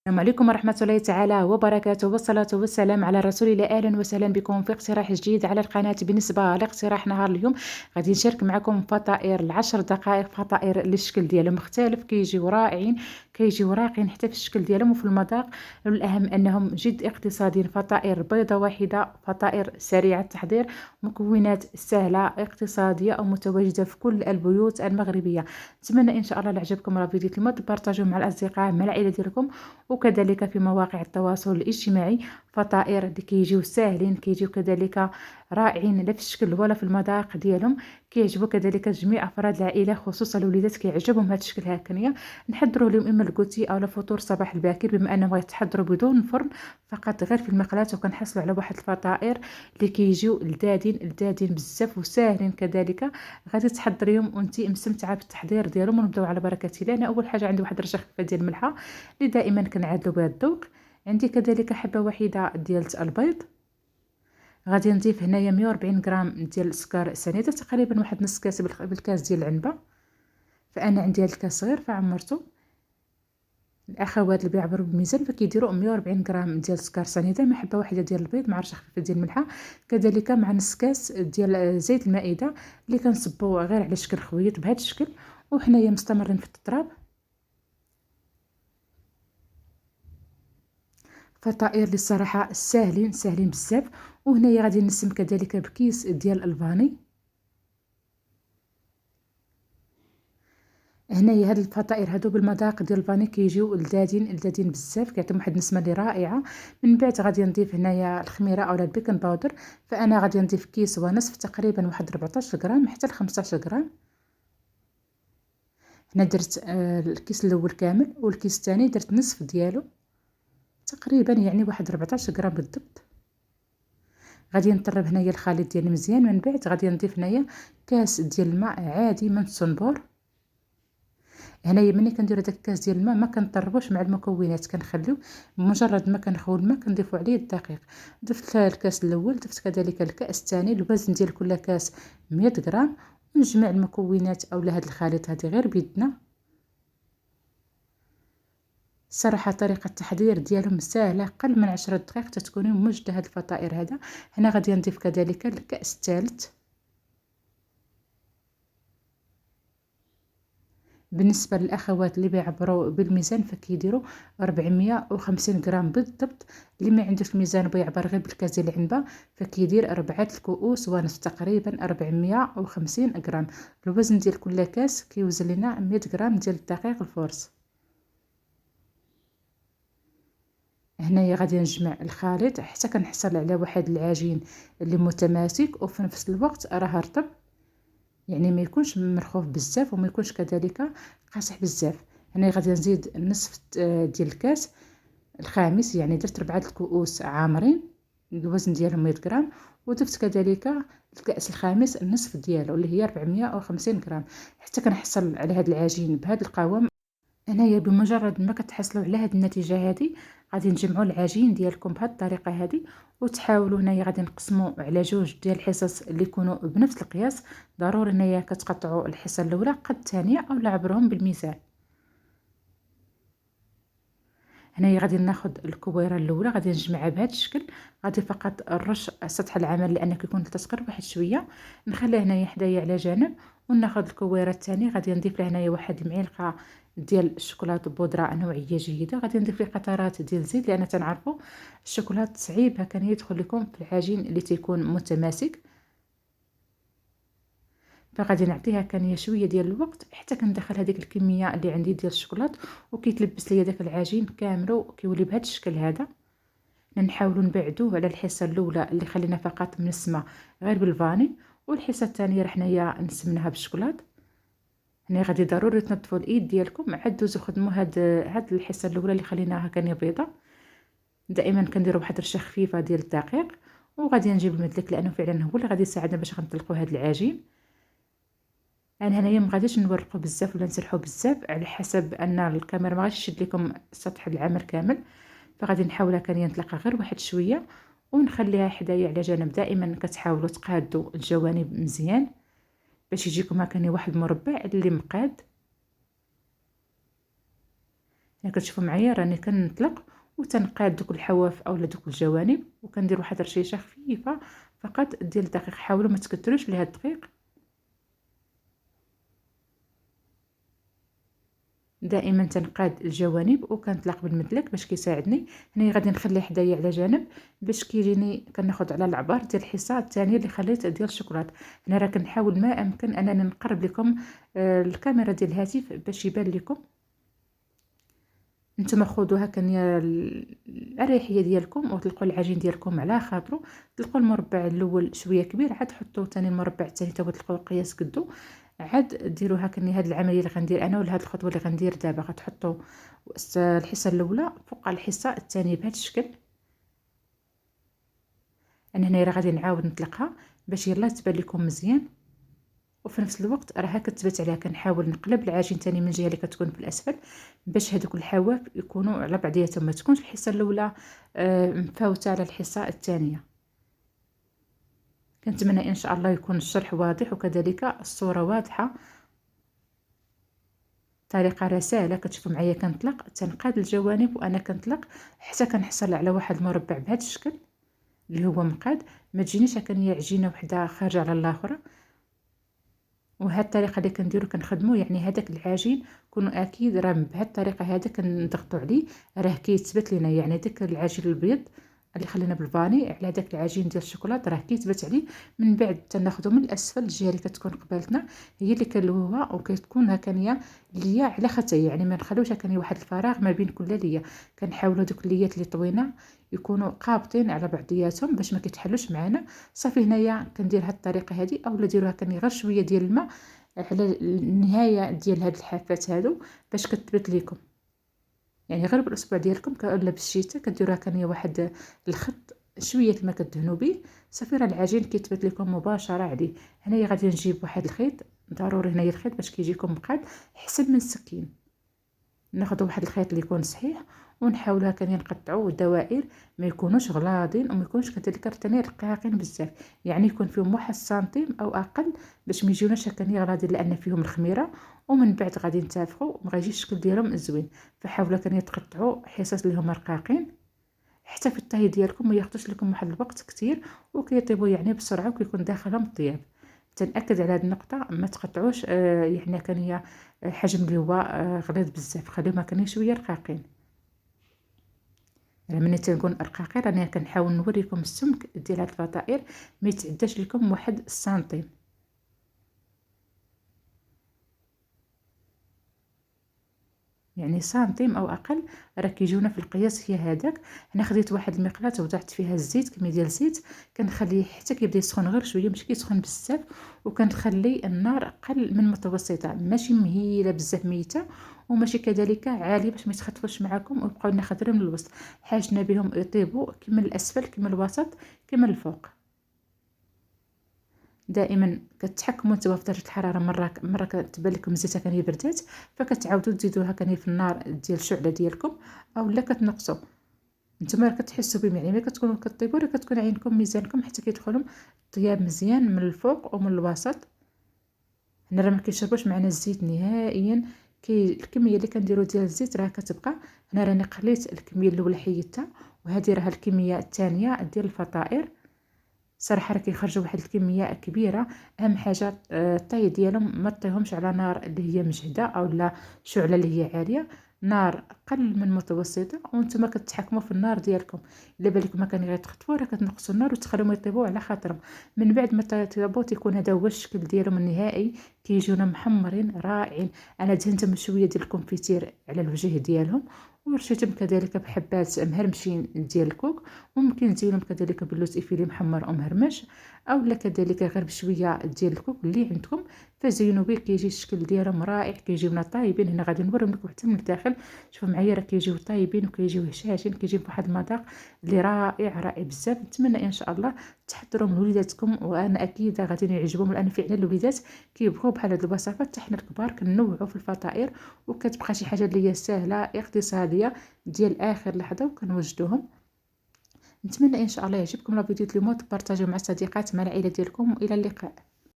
السلام عليكم ورحمة الله تعالى وبركاته، والصلاة والسلام على رسول الله. أهلا وسهلا بكم في اقتراح جديد على القناة. بالنسبة لاقتراح نهار اليوم غادي نشارك معكم فطائر العشر دقائق، فطائر الشكل ديالهم مختلف، كيجيو رائعين، كيجيو راقين حتى في الشكل ديالهم وفي المذاق. والأهم أنهم جد اقتصاديين. فطائر بيضة واحدة، فطائر سريعة التحضير، مكونات سهلة اقتصادية أو متواجدة في كل البيوت المغربية. نتمنى إن شاء الله لعجبكم الفيديو المود تبارطاجوه مع الأصدقاء مع العائلة ديالكم، وكذلك في مواقع التواصل الاجتماعي. فطائر اللي كيجيو ساهلين، كيجيو كذلك رائعين لا في الشكل ولا في المذاق ديالهم. كيعجبوا كذلك جميع افراد العائله، خصوصا الوليدات كيعجبهم هذا الشكل هكذا. نحضروا لهم اما الكوتي او الفطور صباح الباكر، بما انهم غيتحضروا بدون فرن، فقط غير في المقلاة، وكنحصلوا على واحد الفطائر اللي كيجيو لذاذين لذاذين بزاف وساهلين كذلك. غادي تحضريهم وانت مستمتعه بالتحضير ديالهم. ونبداو على بركه الله. انا اول حاجه عندي واحد الرشه خفيفه ديال الملحه اللي دائما كنعادلو بها الذوق. عندي كذلك حبه واحده ديال البيض. غادي نضيف هنايا 140 غرام ديال السكر سنيده، تقريبا واحد نص كاس بالكاس ديال العنبه، فانا عندي هذا الكاس صغير فعمرته. الاخوات اللي بيعبروا بالميزان فكيديروا 140 غرام ديال السكر سنيده مع حبه واحده ديال البيض مع رشه خفيفه ديال الملحه، كذلك مع نص كاس ديال زيت المائده اللي كنصبوا غير على شكل خويط بهذا الشكل. وحنايا مستمرين في التطراب. فطائر للصراحه ساهلين ساهلين بزاف. وهنايا غادي نسم كذلك بكيس ديال الفاني. هنايا هاد الفطائر هادو بالمذاق ديال الفاني كيجيو لذاذين لذاذين بزاف، كيعطيهم واحد النسمه اللي رائعه. من بعد غادي نضيف هنايا الخميره اولا البيكن باودر، فانا غادي نضيف كيس ونصف، تقريبا واحد 14 غرام حتى ل 15 غرام. هنا درت الكيس الاول كامل، والكيس الثاني درت نصف ديالو، تقريبا يعني واحد 14 غرام بالضبط. غادي نطرب هنايا الخليط ديالي مزيان. من بعد غادي نضيف هنايا كاس ديال الماء عادي من الصنبور. هنايا ملي كندير داك الكاس ديال الماء ما كنطربوش مع المكونات، كنخليو بمجرد ما كنخوي الماء كنضيفوا عليه الدقيق. ضفت الكاس الاول، ضفت كذلك الكاس الثاني. الوزن ديال كل كاس 100 غرام. ونجمع المكونات اولا هذا الخليط هذه غير بيدنا. صراحه طريقه التحضير ديالهم سهله، قل من 10 دقائق تتكوني موجده هاد الفطائر هذا. هنا غادي نضيف كذلك الكاس الثالث. بالنسبه للاخوات اللي بيعبروا بالميزان فكيديروا 450 غرام بالضبط. اللي ما عندوش الميزان وبيعبر غير بالكاس ديال العنبه فكيدير 4 كؤوس ونصف، تقريبا 450 غرام. الوزن ديال كل كاس كيوزن لنا 100 غرام ديال الدقيق الفورس. هنايا غادي نجمع الخليط حتى كنحصل على واحد العجين اللي متماسك وفي نفس الوقت راه رطب، يعني ما يكونش مرخوف بزاف وما يكونش كذلك قاصح بزاف. هنا غادي نزيد نصف ديال الكاس الخامس، يعني درت 4 كؤوس عامرين الوزن ديالهم 100 غرام. وضفت كذلك الكاس الخامس النصف ديالو اللي هي 450 غرام حتى كنحصل على هذا العجين بهذا القوام. هنايا بمجرد ما كتحصلوا على هذه النتيجه هذه غادي نجمعوا العجين ديالكم بهذه الطريقه هذه. وتحاولوا هنايا غادي نقسموا على جوج ديال الحصص اللي يكونوا بنفس القياس. ضروري هنايا كتقطعوا الحصه الاولى قد الثانيه او عبرهم بالميزان. هنايا غادي ناخذ الكويره الاولى غادي نجمعها بهذا الشكل. غادي فقط نرش سطح العمل لانه كيكون تسقر واحد شويه، نخليها هنايا حدايا على جانب. وناخذ الكويره الثانيه غادي نضيف لها هنايا واحد المعلقه ديال الشوكولاته بودره نوعيه جيده. غادي نضيف ليه قطرات ديال الزيت لان تنعرفوا الشوكولاط صعيب هكا يدخل لكم في العجين اللي تيكون متماسك، فغادي نعطيها كان شويه ديال الوقت حتى كندخل هذيك الكميه اللي عندي ديال الشوكولاط وكيتلبس ليا داك العجين كامل كيولي بهذا الشكل هذا. نحاولوا نبعدوه على الحصه الاولى اللي خلينا فقط منسمه غير بالفاني، والحصه الثانيه راه حنايا نسمناها بالشوكولاط. هنا غادي ضروري تنظفوا الايد ديالكم عاد دوزوا خدموا هاد الحصه الاولى اللي خليناها كان بيضه. دائما كنديروا واحد رشه خفيفه ديال الدقيق. وغادي نجيب المدلك لانه فعلا هو اللي غادي يساعدنا باش غنطلقوا هاد العجين. انا هنايا ما غاديش نورقوا بزاف ولا نسرحوا بزاف على حسب ان الكاميرا ما غاديش تشد لكم سطح العمل كامل، فغادي نحاول هكا نطلقها غير واحد شويه ونخليها حدايا على جنب. دائما كتحاولوا تقادوا الجوانب مزيان باش يجيكم هكا واحد المربع اللي مقاد. يعني كتشوفوا معايا راني كنطلق وتنقاد دوك الحواف اولا دوك الجوانب، وكندير واحد الرشيشه خفيفه فقط ديال الدقيق. حاولوا ما تكثروش ليها الدقيق، دائما تنقاد الجوانب وكنطلق بالمدلك باش كيساعدني. هنا غادي نخليه حدايا على جانب باش كيجيني كناخذ على العبار ديال الحصه الثانيه اللي خليت ديال الشوكولات. هنا راه كنحاول ما امكن انني نقرب لكم الكاميرا ديال الهاتف باش يبان لكم. نتوما خذوها كنيا الاريحيه ديالكم وطلقوا العجين ديالكم على خاطرو. طلقوا المربع الاول شويه كبير، عاد حطوا ثاني المربع الثاني تا هو طلقوا قياس قدو، عاد ديروها كني. هاد العمليه اللي غندير انا ولا هاد الخطوه اللي غندير دابا غتحطوا الحصه الاولى فوق الحصه الثانيه بهذا الشكل. انا هنا راه غادي نعاود نطلقها باش يلا تبان لكم مزيان، وفي نفس الوقت راها كتبت عليها. كنحاول نقلب العجين تاني من الجهه اللي كتكون في الاسفل باش هذوك الحواف يكونوا على بعضياتهم، ما تكونش الحصه الاولى مفاوته على الحصه الثانيه. كنتمنى ان شاء الله يكون الشرح واضح وكذلك الصوره واضحه. طريقه راه سهله، كتشوفوا معايا كنطلق تنقاد الجوانب وانا كنطلق حتى كنحصل على واحد المربع بهذا الشكل اللي هو مقاد. ما تجينيش هكا عجينه وحده خارجه على الاخرى. وهاد الطريقه اللي كنديرو كنخدمو يعني هذاك العجين كونوا اكيد راه بهاد الطريقه هذا كنضغطوا عليه راه كيتثبت لينا. يعني داك العجين البيض اللي خلينا بالفاني على داك العجين ديال الشوكولاط راه كيتثبت عليه. من بعد تناخذو من الاسفل الجهه اللي كتكون قبالتنا هي اللي كنلوها وكتكون هكانيه ليا على ختي، يعني ما نخلوش هكانيه واحد الفراغ ما بين كل ليا. كنحاولوا دوك الليات اللي طوينه يكونوا قابطين على بعضياتهم باش ما كيتحلوش معنا. صافي هنايا كندير هاد الطريقه هذه، اولا ديروها كني غير شويه ديال الماء على النهايه ديال هاد الحافات هادو باش كتبت لكم. يعني غير بالاسبوع ديالكم ولا بالشتاء كديروها كنيه واحد الخط شويه الماء كدهنوا به، صافي راه العجين كيتبت لكم مباشره عليه. هنايا غادي نجيب واحد الخيط، ضروري هنايا الخيط باش كيجيكم مقاد احسن من السكين. ناخذ واحد الخيط اللي يكون صحيح ونحاولوا هكا نقطعوا دوائر ما يكونوش غلاظين وما يكونوش كذلك رتاني رقاقين بزاف، يعني يكون فيهم واحد سنتيم او اقل باش ما يجيوناش هكا غلاظين لان فيهم الخميره. ومن بعد غادي نتفقوا ما غيجيش الشكل ديالهم زوين. فحاولوا كان تقطعوا حصص اللي هما رقاقين حتى في الطهي ديالكم ما ياخذوش لكم واحد الوقت كثير وكيطيبوا يعني بسرعه وكيكون داخلهم الطياب. تنأكد على هذه النقطه، ما تقطعوش يعني كان هي حجم اللي هو غليظ بزاف، خليهم كان شويه رقاقين. يعني ملي تنكون رقاقين راني كنحاول نوريكم السمك ديال هاد الفطائر ما يتعداش لكم واحد السنتيم. يعني سنتيم او اقل راه كيجيونا في القياس هي هذاك. هنا خديت واحد المقلاة وضعت فيها الزيت كميه ديال الزيت، كنخليه حتى كيبدا يسخن غير شويه ماشي كيسخن بزاف، وكنخلي النار اقل من متوسطه ماشي مهيله بزاف ميته وماشي كذلك عاليه باش ما يتخطفوش معكم ويبقاو لنا خضرين من الوسط. حاجنا بهم يطيبوا كما الاسفل كما الوسط كما الفوق. دائما كتحكموا نتوما في درجه الحراره. مره كتبان لكم الزيت كان بردات فكتعاودوا تزيدوها كان في النار ديال الشعله ديالكم اولا كتنقصوا. نتوما كتحسوا بهم، يعني ملي كتكونوا كطيبوا راه كتكون عينكم ميزانكم حتى كيدخلوا الطياب مزيان من الفوق ومن الوسط. هنا راه ما كيشربوش معنا الزيت نهائيا. الكميه اللي كنديروا ديال الزيت راه كتبقى. هنا راني قليت الكميه الاولى حيدتها وهذه راه الكميه الثانيه ديال الفطائر. صراحه راه كيخرجوا واحد الكميه كبيره. اهم حاجه الطي ديالهم ما طيهمش على نار اللي هي مجهده او لا شعله اللي هي عاليه، نار اقل من متوسطه وانتم كتحكموا في النار ديالكم. الا بالكم ما كان غيتخطفوا راه كتنقصوا النار وتخليهم يطيبوا على خاطرهم. من بعد ما طيبوا تيكون هذا هو الشكل ديالهم النهائي، كيجيونا محمرين رائعين. انا دهنتهم شويه ديال الكونفيتير على الوجه ديالهم ورشيتهم كذلك بحبات مهرمشين ديال الكوك. ممكن تزينهم كذلك باللوز افيلي محمر او مهرمش اولا كذلك غير بشويه ديال الكوك اللي عندكم فزينوا به كيجي الشكل ديالهم رائع. كيجيونا طايبين. هنا غادي نوريهم لكم حتى من الداخل، شوفوا معايا راه كيجيو طايبين وكيجيو هشاشين، كيجيو بواحد المذاق اللي رائع بزاف. نتمنى ان شاء الله تحضروهم لوليداتكم وانا اكيد غادي يعجبهم لان فعلا الوليدات كيبغوا بحال هاد الوصفات. حتى حنا الكبار كنوعوا في الفطائر وكتبقى شي حاجه اللي هي سهله اقتصاديه ديال اخر لحظه وكنوجدوهم. نتمنى ان شاء الله يعجبكم الفيديو اليوم وتبارطاجيو مع الصديقات مع العائله ديالكم والى اللقاء.